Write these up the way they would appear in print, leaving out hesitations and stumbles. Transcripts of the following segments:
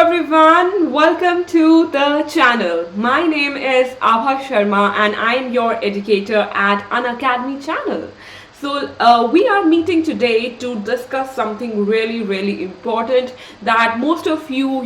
everyone, welcome to the channel. My name is Abha Sharma and I am your educator at Unacademy channel. So we are meeting today to discuss something really important that most of you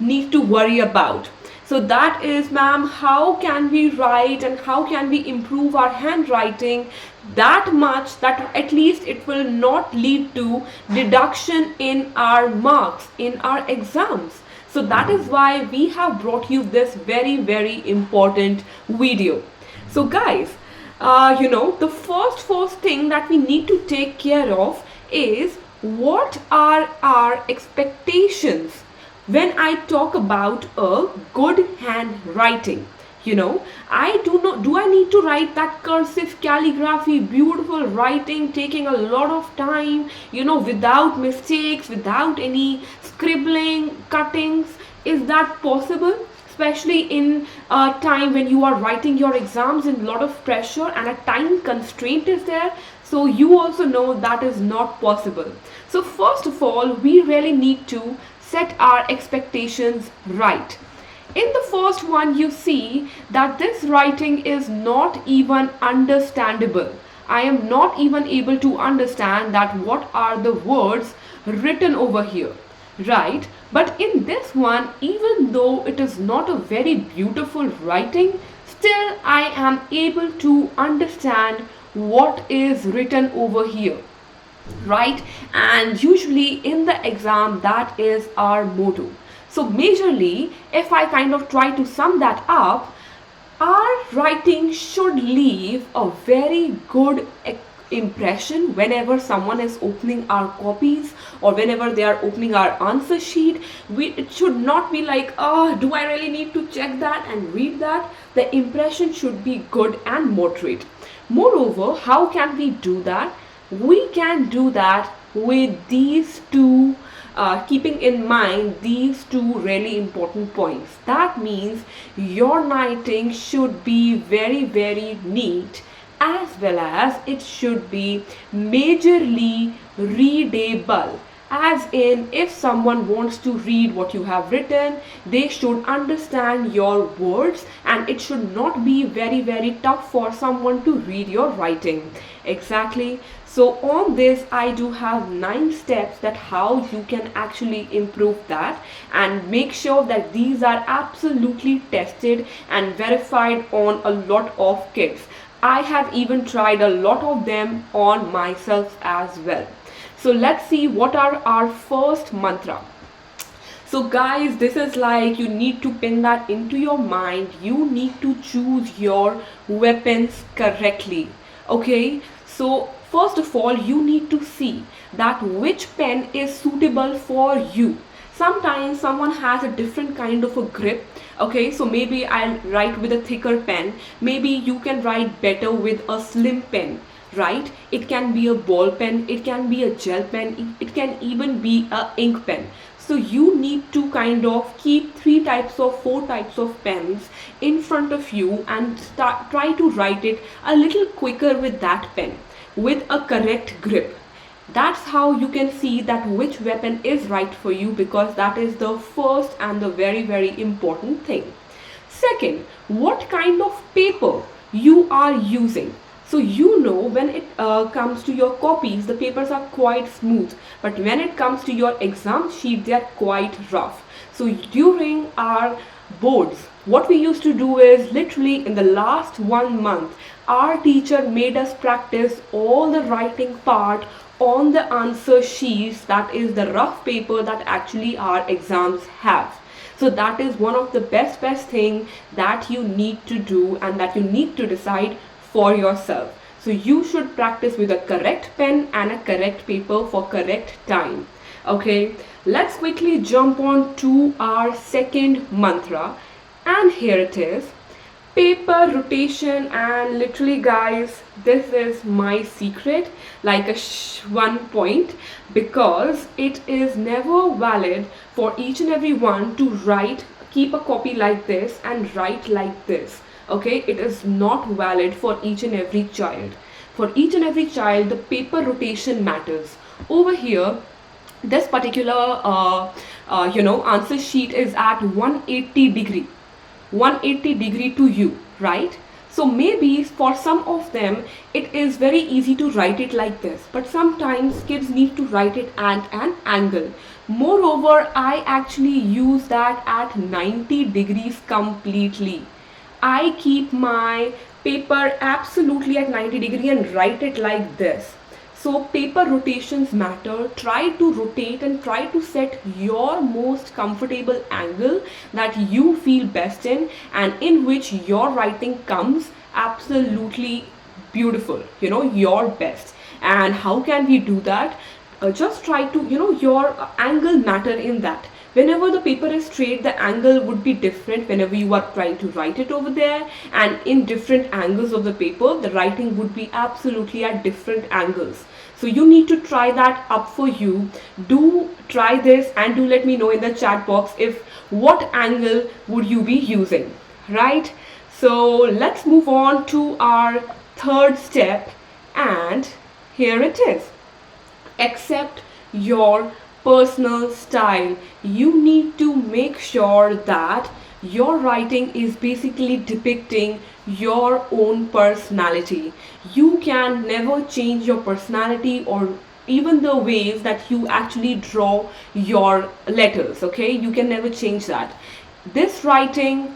need to worry about. So that is, ma'am, how can we write and how can we improve our handwriting that much that at least it will not lead to deduction in our marks in our exams. So that is why we have brought you this very important video. So guys, the first thing that we need to take care of is what are our expectations when I talk about a good handwriting. Do I need to write that cursive calligraphy, beautiful writing, taking a lot of time, without mistakes, without any scribbling, cuttings? Is that possible? Especially in a time when you are writing your exams in a lot of pressure and a time constraint is there. So you also know that is not possible. So first of all, we really need to set our expectations right. In the first one, you see that this writing is not even understandable. I am not even able to understand that what are the words written over here, right? But in this one, even though it is not a very beautiful writing, still I am able to understand what is written over here, right? And usually in the exam, that is our motto. So majorly, if I kind of try to sum that up, our writing should leave a very good impression whenever someone is opening our copies or whenever they are opening our answer sheet. It should not be like, oh, do I really need to check that and read that? The impression should be good and moderate. Moreover, how can we do that? We can do that with these two, keeping in mind these two really important points. That means your writing should be very neat, as well as it should be majorly readable. As in, if someone wants to read what you have written, they should understand your words and it should not be very tough for someone to read your writing. Exactly. So on this, I do have 9 steps that how you can actually improve that, and make sure that these are absolutely tested and verified on a lot of kids. I have even tried a lot of them on myself as well. So let's see what are our first mantra. So guys, this is like you need to pin that into your mind. You need to choose your weapons correctly. Okay, so first of all, you need to see that which pen is suitable for you. Sometimes someone has a different kind of a grip. Okay, so maybe I'll write with a thicker pen. Maybe you can write better with a slim pen, right? It can be a ball pen, it can be a gel pen, it can even be a ink pen. So you need to kind of keep 4 types of pens in front of you and try to write it a little quicker with that pen with a correct grip. That's how you can see that which weapon is right for you, because that is the first and the very important thing. Second, what kind of paper you are using. So when it comes to your copies, the papers are quite smooth, but when it comes to your exam sheet, they are quite rough. So during our boards, what we used to do is, literally in the last 1 month, our teacher made us practice all the writing part on the answer sheets, that is the rough paper that actually our exams have. So that is one of the best thing that you need to do and that you need to decide for yourself. So you should practice with a correct pen and a correct paper for correct time. Okay, let's quickly jump on to our second mantra, and here it is: paper rotation. And literally guys, this is my secret, like a 1 point, because it is never valid for each and every one to keep a copy like this and write like this. Okay, it is not valid for each and every child. For each and every child, the paper rotation matters. Over here, this particular answer sheet is at 180 degree to you, right? So maybe for some of them it is very easy to write it like this, but sometimes kids need to write it at an angle. Moreover, I actually use that at 90 degrees completely. I keep my paper absolutely at 90 degree and write it like this. So paper rotations matter. Try to rotate and try to set your most comfortable angle that you feel best in and in which your writing comes absolutely beautiful, your best. And how can we do that? Just try to, your angle matter in that. Whenever the paper is straight, the angle would be different whenever you are trying to write it over there, and in different angles of the paper the writing would be absolutely at different angles. So you need to try that up for you. Do try this and do let me know in the chat box if what angle would you be using, right? So let's move on to our third step, and here it is. Accept your personal style. You need to make sure that your writing is basically depicting your own personality. You can never change your personality or even the ways that you actually draw your letters, okay? You can never change that. This writing,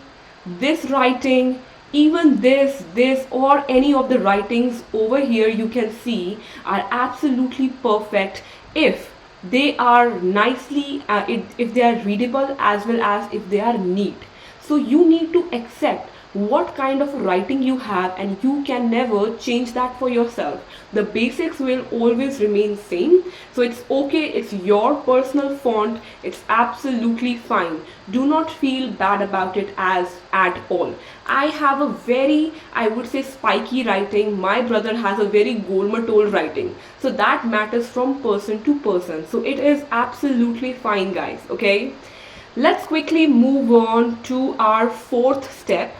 even this or any of the writings over here you can see are absolutely perfect if they are nicely if they are readable as well as if they are neat. So you need to accept what kind of writing you have and you can never change that for yourself. The basics will always remain same. So it's okay, it's your personal font, it's absolutely fine. Do not feel bad about it at all. I have a very, I would say, spiky writing. My brother has a very golmatol writing. So that matters from person to person. So it is absolutely fine, guys, okay? Let's quickly move on to our fourth step,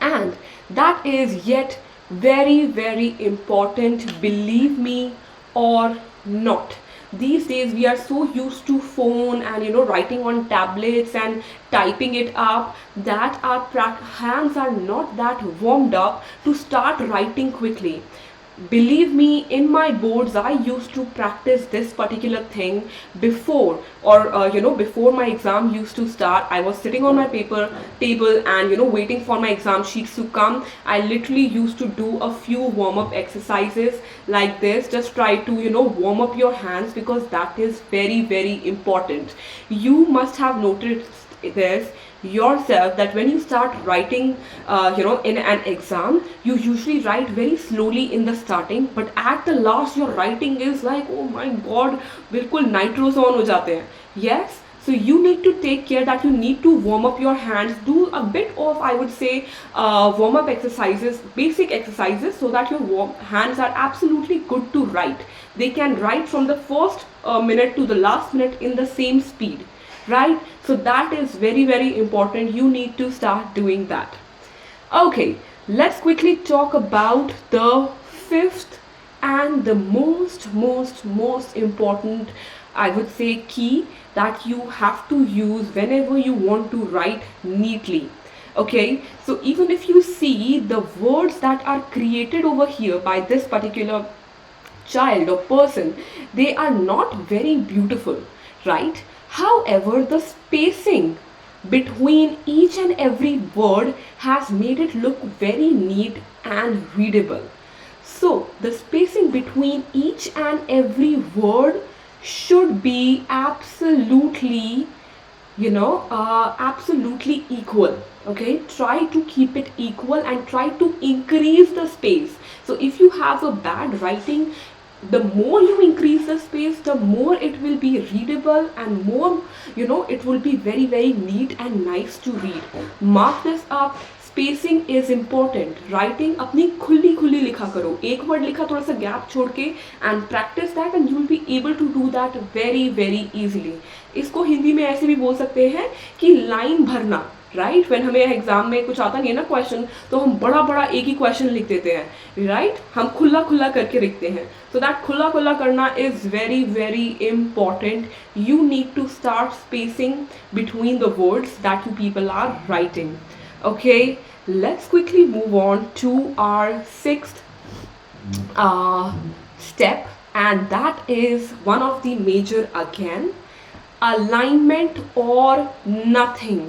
and that is yet very, very important, believe me or not. These days we are so used to phone and writing on tablets and typing it up that our hands are not that warmed up to start writing quickly. Believe me, in my boards I used to practice this particular thing before, or before my exam used to start. I was sitting on my paper table and waiting for my exam sheets to come. I literally used to do a few warm-up exercises like this. Just try to warm up your hands, because that is very, very important. You must have noticed this yourself that when you start writing in an exam, you usually write very slowly in the starting, but at the last your writing is like, oh my god, bilkul nitros on ho jate hain. Yes, so you need to take care that you need to warm up your hands. Do a bit of, I would say, warm up exercises, basic exercises, so that your hands are absolutely good to write. They can write from the first minute to the last minute in the same speed, right? So that is very, very important. You need to start doing that. Okay, let's quickly talk about the fifth and the most important, I would say, key that you have to use whenever you want to write neatly. Okay, so even if you see the words that are created over here by this particular child or person, they are not very beautiful, right? However, the spacing between each and every word has made it look very neat and readable. So the spacing between each and every word should be absolutely absolutely equal. Okay, try to keep it equal and try to increase the space. So if you have a bad writing, the more you increase the space, the more it will be readable and more it will be very, very neat and nice to read. Mark this up. Spacing is important. Writing अपनी खुली खुली लिखा करो. एक word लिखा थोड़ा सा gap छोड़ के and practice that and you will be able to do that very, very easily. इसको हिंदी में ऐसे भी बोल सकते हैं कि लाइन भरना. राइट व्हेन हमें एग्जाम में कुछ आता नहीं है ना क्वेश्चन, तो हम बड़ा बड़ा एक ही क्वेश्चन लिख देते हैं, राइट हम खुला खुला करके लिखते हैं. सो दैट खुला खुला करना is very very important. You need to start spacing between the words that you people are writing. Okay, let's quickly move on to our sixth step, and that is one of the major again, alignment or nothing.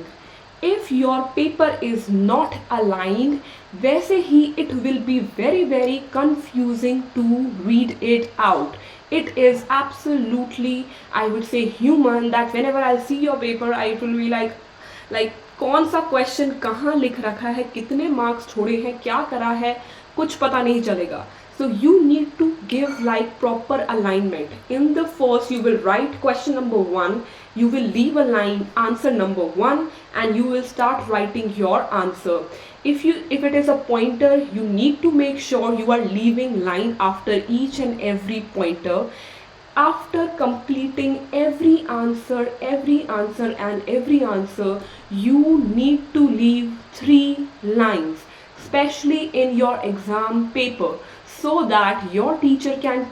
If your paper is not aligned, वैसे ही it will be very very confusing to read it out. It is absolutely, I would say, human that whenever I see your paper, I will be like कौन सा question कहाँ लिख रखा है, कितने marks छोड़े हैं, क्या करा है, कुछ पता नहीं चलेगा. So you need to give like proper alignment. In the first you will write question number 1, you will leave a line, answer number 1, and you will start writing your answer. If it is a pointer, you need to make sure you are leaving line after each and every pointer. After completing every answer, you need to leave 3 lines, especially in your exam paper, so that your teacher can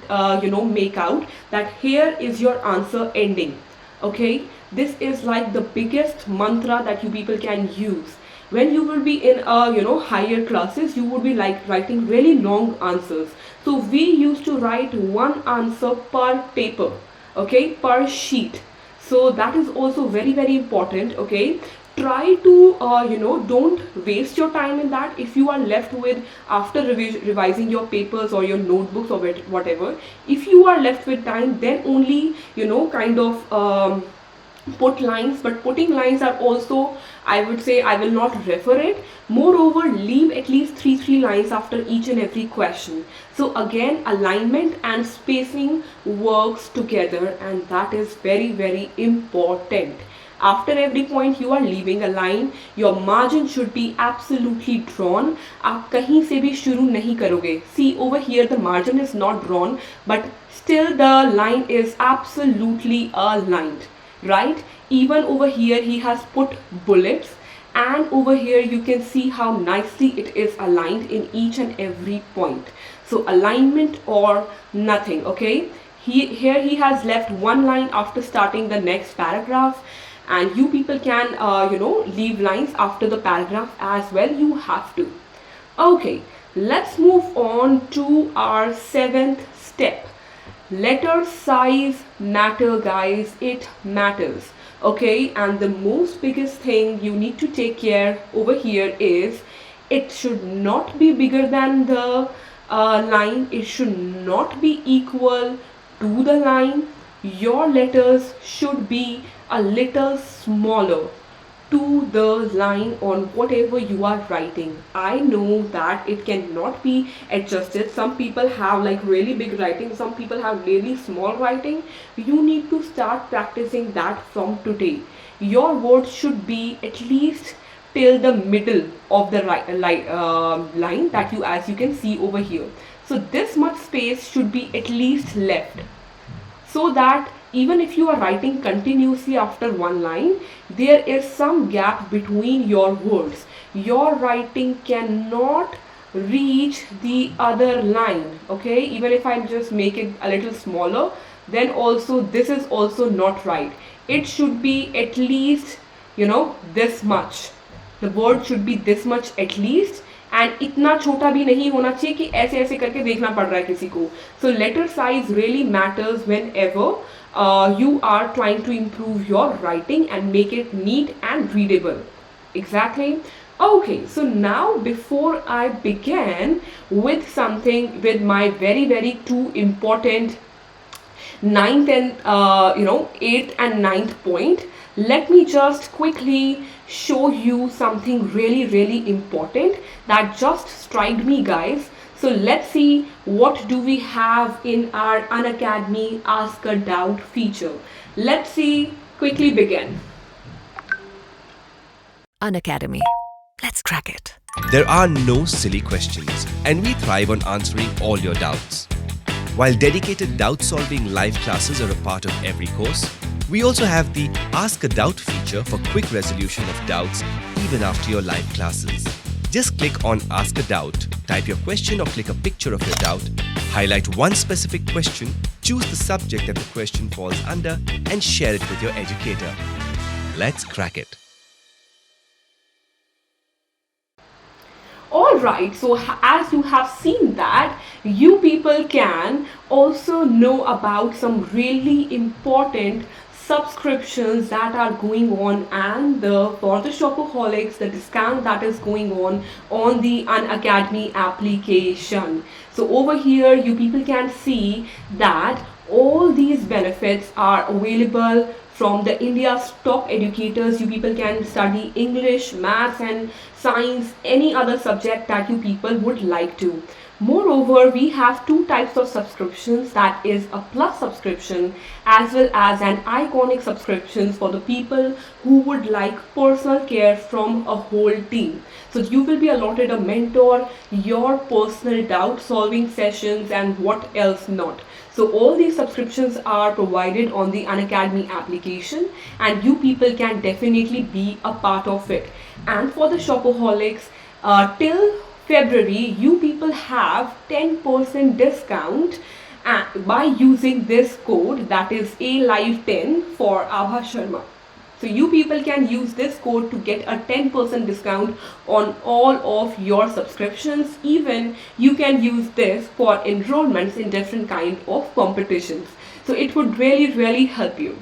make out that here is your answer ending. Okay, this is like the biggest mantra that you people can use. When you will be in higher classes, you would be like writing really long answers. So we used to write one answer per paper, okay, per sheet. So that is also very very important. Okay, try to don't waste your time in that. If you are left with, after revising your papers or your notebooks or whatever, if you are left with time, then only kind of put lines. But putting lines are also, I would say, I will not refer it. Moreover, leave at least three lines after each and every question. So again, alignment and spacing works together, and that is very very important. After every point you are leaving a line. Your margin should be absolutely drawn. आप कहीं से भी शुरू नहीं करोगे. See over here the margin is not drawn, but still the line is absolutely aligned, right? Even over here he has put bullets, and over here you can see how nicely it is aligned in each and every point. So alignment or nothing. Okay, here he has left one line after starting the next paragraph, and you people can leave lines after the paragraph as well. You have to. Okay, let's move on to our 7th step. Letter size matter, guys. It matters. Okay, and the most biggest thing you need to take care over here is it should not be bigger than the line. It should not be equal to the line. Your letters should be a little smaller to the line on whatever you are writing. I know that it cannot be adjusted. Some people have like really big writing, some people have really small writing. You need to start practicing that from today. Your words should be at least till the middle of the line that you, as you can see over here. So this much space should be at least left, so that even if you are writing continuously after one line, there is some gap between your words. Your writing cannot reach the other line. Okay, even if I just make it a little smaller, then also this is also not right. It should be at least this much. The word should be this much at least, and इतना छोटा भी नहीं होना चाहिए कि ऐसे ऐसे करके देखना पड़ रहा है किसी को. So letter size really matters whenever you are trying to improve your writing and make it neat and readable. Exactly. Okay, so now before I begin with something, with my very very two important 9th and 8th and 9th point, let me just quickly show you something really really important that just struck me, guys. So let's see what do we have in our Unacademy Ask a Doubt feature. Let's see, quickly begin. Unacademy. Let's crack it. There are no silly questions, and we thrive on answering all your doubts. While dedicated doubt-solving live classes are a part of every course, we also have the Ask a Doubt feature for quick resolution of doubts even after your live classes. Just click on Ask a Doubt, type your question or click a picture of your doubt, highlight one specific question, choose the subject that the question falls under, and share it with your educator. Let's crack it. Alright, so as you have seen that, you people can also know about some really important subscriptions that are going on, and for the shopaholics, the discount that is going on the Unacademy application. So over here you people can see that all these benefits are available from the India's top educators. You people can study English, maths and science, any other subject that you people would like to. Moreover, we have two types of subscriptions, that is a plus subscription as well as an iconic subscriptions for the people who would like personal care from a whole team. So you will be allotted a mentor, your personal doubt solving sessions and what else not. So all these subscriptions are provided on the Unacademy application and you people can definitely be a part of it. And for the shopaholics, till February, you people have 10% discount by using this code, that is ALIVE10 for Abha Sharma. So you people can use this code to get a 10% discount on all of your subscriptions. Even you can use this for enrollments in different kind of competitions. So it would really help you.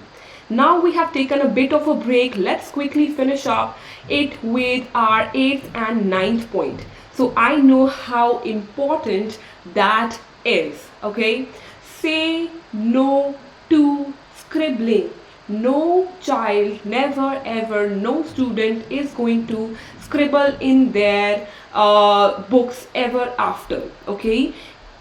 Now we have taken a bit of a break. Let's quickly finish up it with our 8th and 9th point. So I know how important that is, okay? Say no to scribbling. No child, never ever, no student is going to scribble in their books ever after, okay?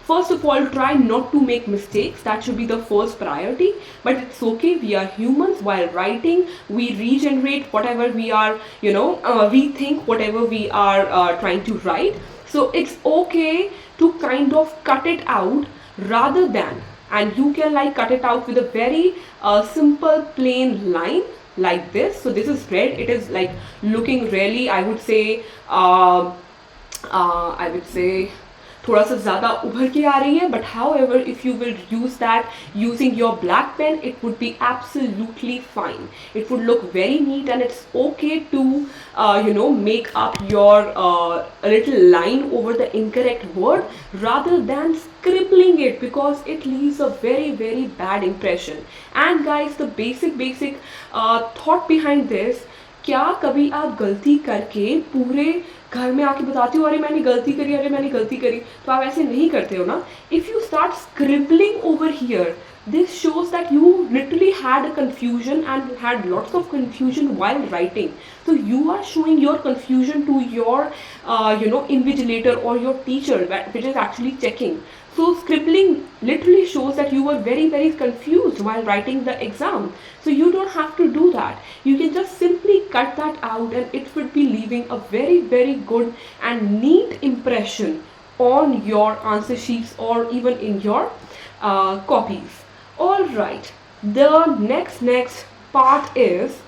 First of all, try not to make mistakes. That should be the first priority. But it's okay. We are humans. While writing, we regenerate whatever we are, rethink whatever we are trying to write. So it's okay to kind of cut it out rather than, and you can like cut it out with a very simple plain line like this. So this is red. It is like looking really, I would say थोड़ा सा ज़्यादा उभर के आ रही है, but however if you will use that using your black pen, it would be absolutely fine. It would look very neat and it's okay to make up your little line over the incorrect word rather than scribbling it, because it leaves a very bad impression. And guys, the basic thought behind this, क्या कभी आप गलती करके पूरे घर में आके बताते हो अरे मैंने गलती करी, अरे मैंने गलती करी, तो आप ऐसे नहीं करते हो ना. If you start scribbling over here, this shows that you literally had a confusion and had lots of confusion while writing. So you are showing your confusion to your invigilator or your teacher, which is actually checking. So scribbling literally shows that you were very confused while writing the exam. So you don't have to do that. You can just simply cut that out and it would be leaving a very good and neat impression on your answer sheets or even in your copies. Alright, the next part is,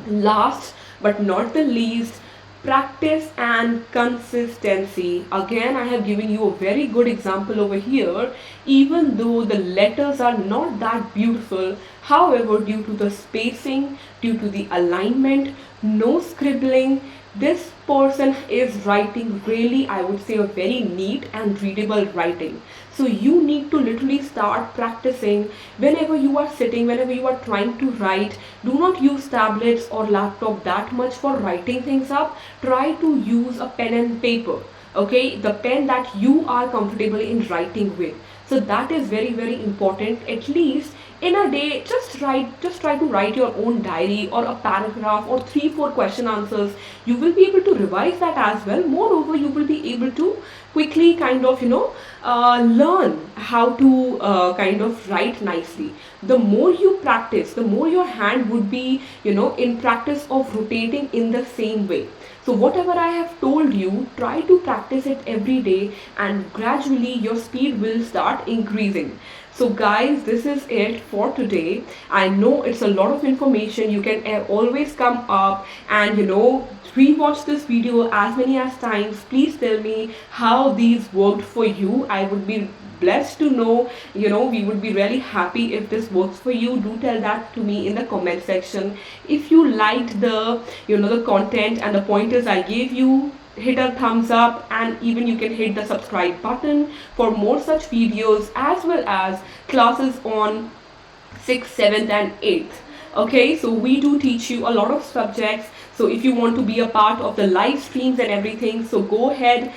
last but not the least, practice and consistency. Again, I have given you a very good example over here. Even though the letters are not that beautiful, however, due to the spacing, due to the alignment, no scribbling, this person is writing really, I would say, a very neat and readable writing. So you need to literally start practicing whenever you are sitting, whenever you are trying to write. Do not use tablets or laptop that much for writing things up. Try to use a pen and paper, okay? The pen that you are comfortable in writing with. So that is very important. At least in a day, just try to write your own diary or a paragraph or 3-4 question answers. You will be able to revise that as well. Moreover, you will be able to quickly kind of learn how to kind of write nicely. The more you practice, the more your hand would be in practice of rotating in the same way. So whatever I have told you, try to practice it every day and gradually your speed will start increasing. So guys, this is it for today. I know it's a lot of information. You can always come up and rewatch this video as many as times. Please tell me how these worked for you. I would be blessed to know. We would be really happy if this works for you. Do tell that to me in the comment section. If you liked the content and the pointers I gave you, hit a thumbs up, and even you can hit the subscribe button for more such videos, as well as classes on 6th, 7th and 8th. Okay, so we do teach you a lot of subjects. So if you want to be a part of the live streams and everything, so go ahead,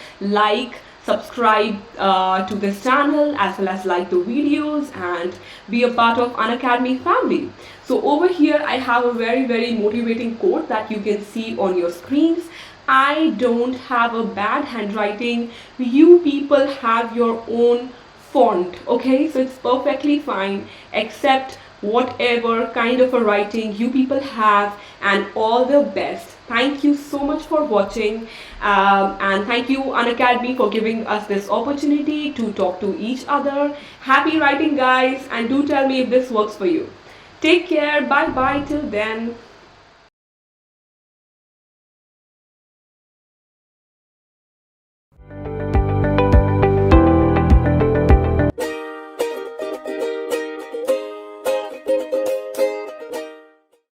subscribe to this channel, as well as like the videos and be a part of Unacademy family. So over here I have a very motivating quote that you can see on your screens. I don't have a bad handwriting. You people have your own font. Okay, so it's perfectly fine. Accept whatever kind of a writing you people have, and all the best. Thank you so much for watching, and thank you Unacademy for giving us this opportunity to talk to each other. Happy writing guys, and do tell me if this works for you. Take care. Bye bye till then.